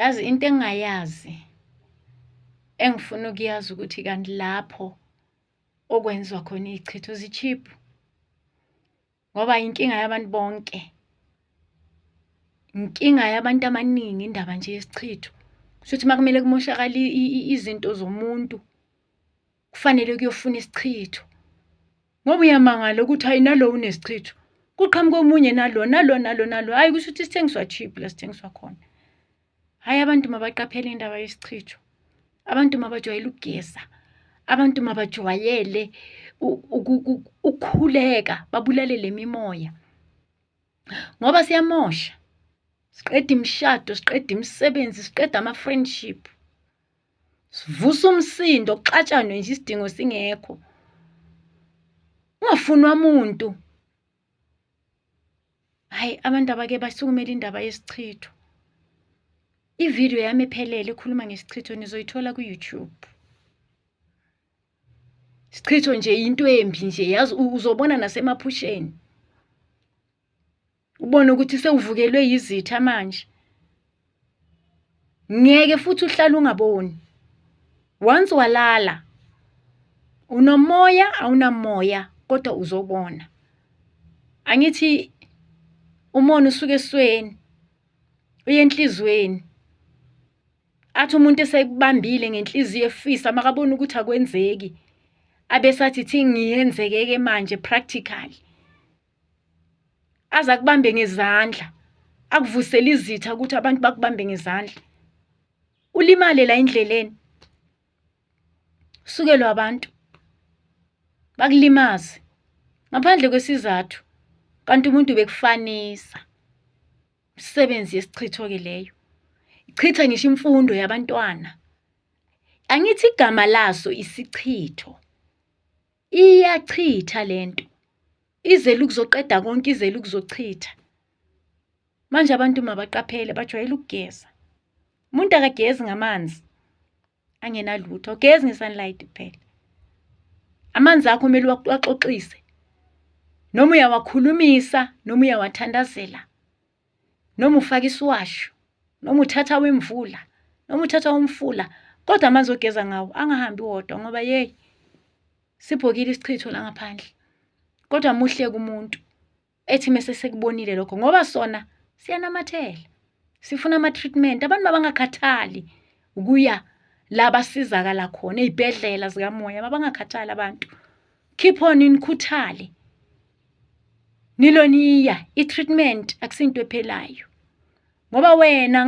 Yazi into engingayazi engifuna ukuyazi ukuthi kanti lapho okwenziwa khona izichitho zi-cheap, ngoba inkinga yabantu bonke, inkinga yabantu amaningi indaba nje yesichitho. Kushuthi makumele kumoshakala izinto zomuntu kufanele kuyofuna isichitho, ngoba uyamangala ukuthi hayi nalo unesichitho kuqhamuka omunye nalo hayi kusho ukuthi sithengiswa cheap la sithengiswa khona. Hayi abantu mabaqaphele indaba yesichitho, abantu mabajwayele ukugeza, abantu mabajwayele ukukhuleka babulale lemimoya, ngoba siyamosha, siqeda imishado, siqeda imisebenzi, siqeda ama-friendship, sivusa umsindo, kuxatshanwe nje isidingo singekho, ungafunwa muntu. Hayi abantu abake basukumele indaba yesichitho. Ividiyo yami ephelele ekhuluma ngesichitho nizoyithola ku-YouTube. Isichitho nje into embi nje, yazi uzobona nasemaphusheni, ubone ukuthi sewuvukelwe yizitha manje. Ngeke futhi uhlale ungaboni. Once walala, unomoya awunamoya kodwa uzobona. Angithi umona usuke esweni uye enhlizweni, athi umuntu esekubambile ngenhliziyo efisa makabona ukuthi akwenzeki, abesathi thi ngiyenzeke-ke manje practically, aza kubambe ngezandla, akuvusela izitha ukuthi abantu bakubambe ngezandla, ulimale la endleleni, sukelwa abantu bakulimaze ngaphandle kwesizathu, kanti umuntu bekufanisa. Umsebenzi yesichitho-ke leyo, ichitha ngisho imfundo yabantwana. Angithi igama laso isichitho, iyachitha lento, izele ukuzoqeda konke, izele ukuzochitha. Manje abantu mabaqaphele, bajwayele ukugeza. Umuntu akagezi ngamanzi angenalutho, ugezi nge-sunlight kuphela. Amanzi akho kumele uwaxoxise, noma uyawakhulumisa, noma uyawathandazela, noma ufaka isiwasho, noma uthatha wemvula, noma uthatha umfula, kodwa amanzi ogeza ngawo angahambi wodwa, ngoba yeyi sibhokile isichitho la ngaphandle. Kodwa muhle kumuntu ethi mase sekubonile lokho, ngoba sona siyanamathela, sifuna ama-treatment. Abantu mabangakhathali ukuya la basizakala khona ey'bhedlela zikamoya, mabangakhathali abantu, keep on nikhuthale, niloniya i-treatment akusinto ephelayo, ngoba wena